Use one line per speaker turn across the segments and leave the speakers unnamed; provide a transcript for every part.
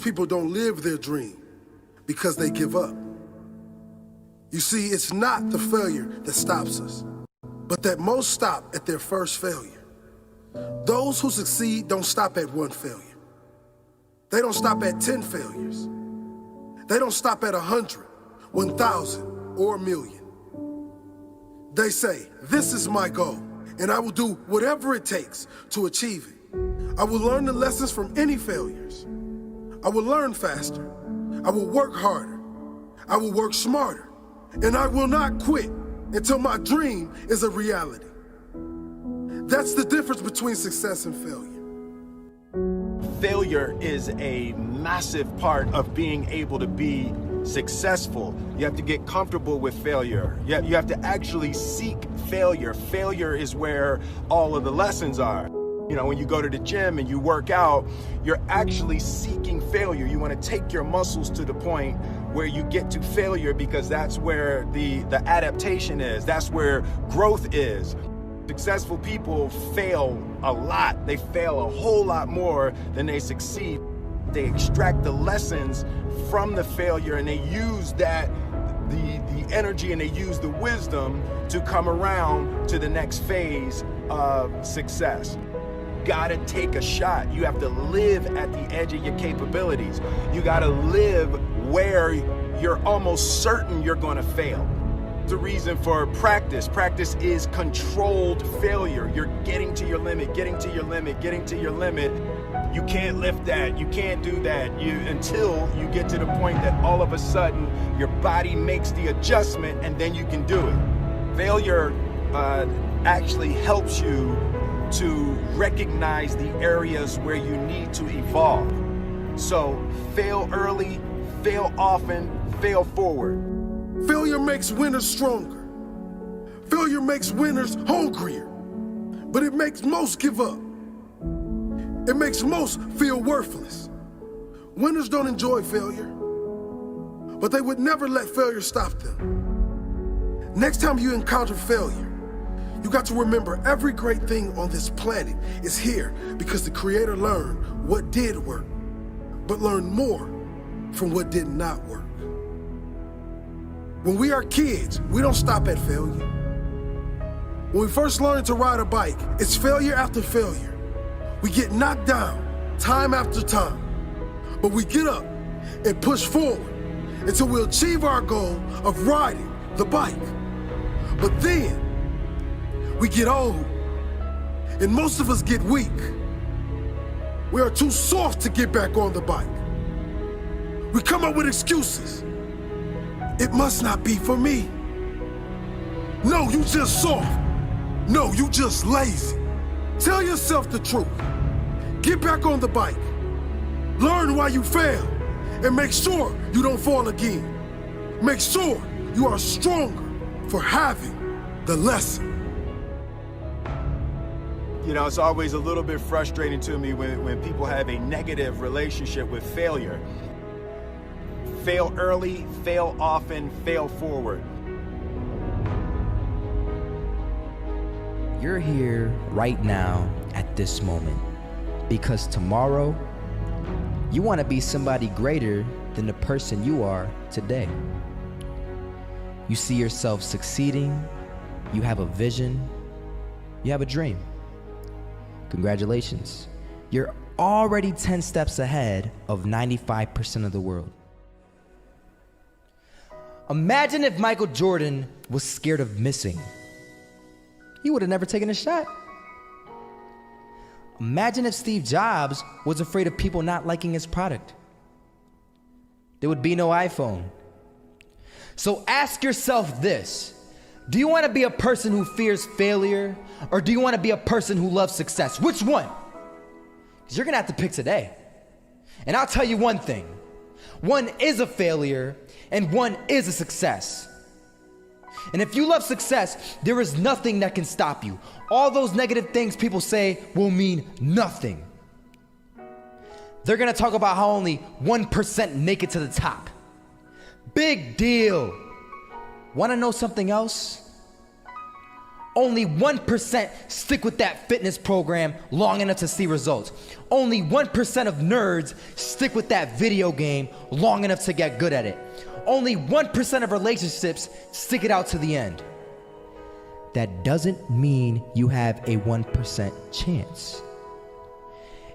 People don't live their dream because they give up. You see, it's not the failure that stops us, but that most stop at their first failure. Those who succeed don't stop at one failure. They don't stop at 10 failures. They don't stop at 100, 1,000, or 1,000,000. They say, this is my goal, and I will do whatever it takes to achieve it. I will learn the lessons from any failures. I will learn faster. I will work harder. I will work smarter. And I will not quit until my dream is a reality. That's the difference between success and failure.
Failure is a massive part of being able to be successful. You have to get comfortable with failure. You have to actually seek failure. Failure is where all of the lessons are. You know, when you go to the gym and you work out, you're actually seeking failure. You want to take your muscles to the point where you get to failure, because that's where the adaptation is. That's where growth is. Successful people fail a lot. They fail a whole lot more than they succeed. They extract the lessons from the failure, and they use that, the energy, and they use the wisdom to come around to the next phase of success. Gotta take a shot. You have to live at the edge of your capabilities. You gotta live where you're almost certain you're gonna fail. The reason for practice. Practice is controlled failure. You're getting to your limit, getting to your limit, getting to your limit. You can't lift that, you can't do that, until you get to the point that all of a sudden your body makes the adjustment, and then you can do it. Failure actually helps you to recognize the areas where you need to evolve. So fail early, fail often, fail forward.
Failure makes winners stronger. Failure makes winners hungrier. But it makes most give up. It makes most feel worthless. Winners don't enjoy failure, but they would never let failure stop them. Next time you encounter failure, you got to remember every great thing on this planet is here because the Creator learned what did work, but learned more from what did not work. When we are kids, we don't stop at failure. When we first learn to ride a bike, it's failure after failure. We get knocked down time after time, but we get up and push forward until we achieve our goal of riding the bike. But then we get old, and most of us get weak. We are too soft to get back on the bike. We come up with excuses. It must not be for me. No, you just soft. No, you just lazy. Tell yourself the truth. Get back on the bike. Learn why you failed, and make sure you don't fall again. Make sure you are stronger for having the lesson.
You know, it's always a little bit frustrating to me when people have a negative relationship with failure. Fail early, fail often, fail forward.
You're here right now at this moment because tomorrow you want to be somebody greater than the person you are today. You see yourself succeeding, you have a vision, you have a dream. Congratulations. You're already 10 steps ahead of 95% of the world. Imagine if Michael Jordan was scared of missing. He would have never taken a shot. Imagine if Steve Jobs was afraid of people not liking his product. There would be no iPhone. So ask yourself this. Do you want to be a person who fears failure, or do you want to be a person who loves success? Which one? Because you're going to have to pick today. And I'll tell you one thing. One is a failure, and one is a success. And if you love success, there is nothing that can stop you. All those negative things people say will mean nothing. They're going to talk about how only 1% make it to the top. Big deal. Want to know something else? Only 1% stick with that fitness program long enough to see results. Only 1% of nerds stick with that video game long enough to get good at it. Only 1% of relationships stick it out to the end. That doesn't mean you have a 1% chance.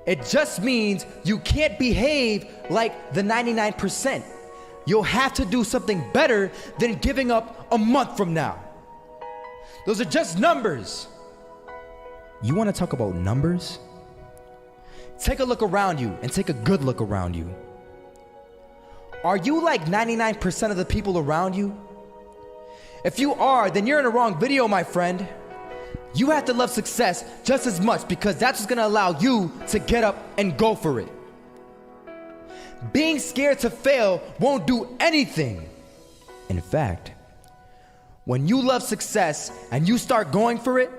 It just means you can't behave like the 99%. You'll have to do something better than giving up a month from now. Those are just numbers. You want to talk about numbers? Take a look around you and take a good look around you. Are you like 99% of the people around you? If you are, then you're in the wrong video, my friend. You have to love success just as much because that's what's going to allow you to get up and go for it. Being scared to fail won't do anything. In fact, when you love success and you start going for it,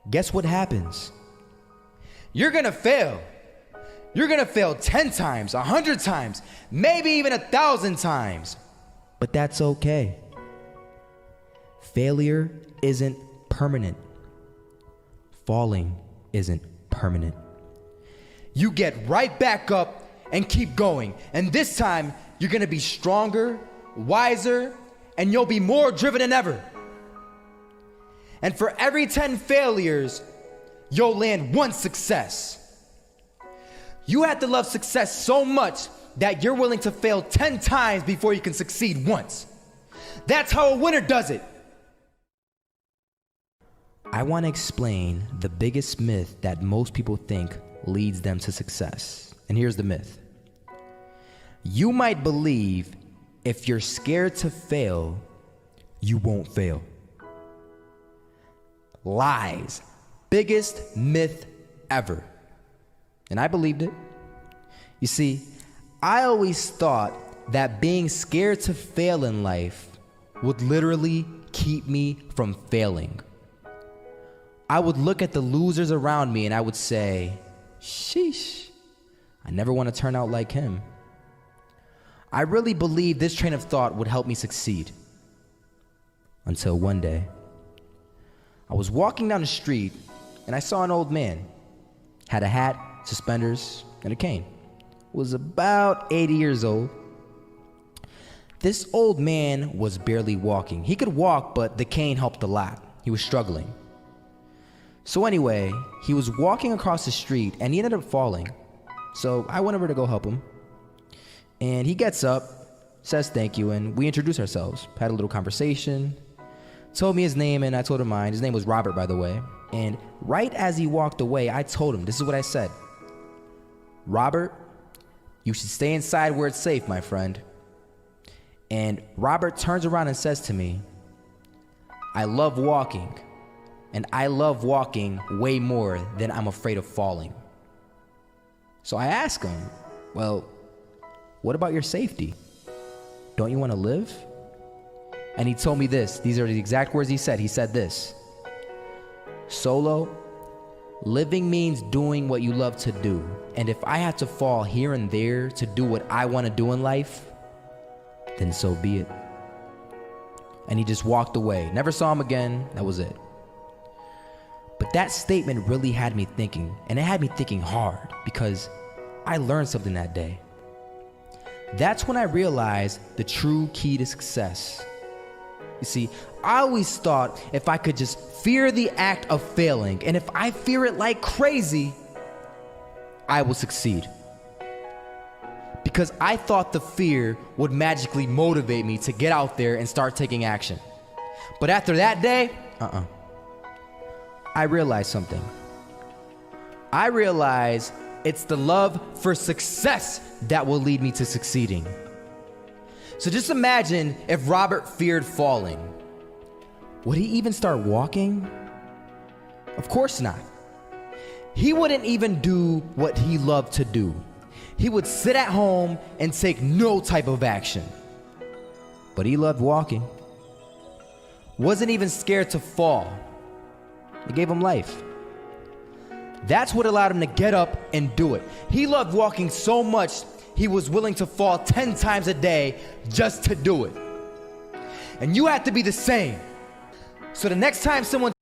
guess what happens? You're gonna fail. You're gonna fail 10 times, 100 times, maybe even 1,000 times. But that's okay. Failure isn't permanent. Falling isn't permanent. You get right back up and keep going. And this time, you're gonna be stronger, wiser, and you'll be more driven than ever. And for every 10 failures, you'll land 1 success. You have to love success so much that you're willing to fail 10 times before you can succeed once. That's how a winner does it. I want to explain the biggest myth that most people think leads them to success. And here's the myth. You might believe if you're scared to fail, you won't fail. Lies. Biggest myth ever. And I believed it. You see, I always thought that being scared to fail in life would literally keep me from failing. I would look at the losers around me and I would say, sheesh, I never want to turn out like him. I really believed this train of thought would help me succeed. Until one day, I was walking down the street and I saw an old man. Had a hat, suspenders, and a cane. Was about 80 years old. This old man was barely walking. He could walk, but the cane helped a lot. He was struggling. So anyway, he was walking across the street and he ended up falling. So I went over to go help him. And he gets up, says thank you, and we introduced ourselves. Had a little conversation. Told me his name and I told him mine. His name was Robert, by the way. And right as he walked away, I told him, this is what I said. Robert, you should stay inside where it's safe, my friend. And Robert turns around and says to me, I love walking. And I love walking way more than I'm afraid of falling. So I asked him, well, what about your safety? Don't you want to live? And he told me this. These are the exact words he said. He said this. Solo, living means doing what you love to do. And if I have to fall here and there to do what I want to do in life, then so be it. And he just walked away. Never saw him again. That was it. But that statement really had me thinking, and it had me thinking hard because I learned something that day. That's when I realized the true key to success. You see, I always thought if I could just fear the act of failing, and if I fear it like crazy, I will succeed. Because I thought the fear would magically motivate me to get out there and start taking action. But after that day, I realized something. I realized it's the love for success that will lead me to succeeding. So just imagine if Robert feared falling. Would he even start walking? Of course not. He wouldn't even do what he loved to do. He would sit at home and take no type of action. But he loved walking. Wasn't even scared to fall. It gave him life. That's what allowed him to get up and do it. He loved walking so much, he was willing to fall 10 times a day just to do it. And you have to be the same. So the next time someone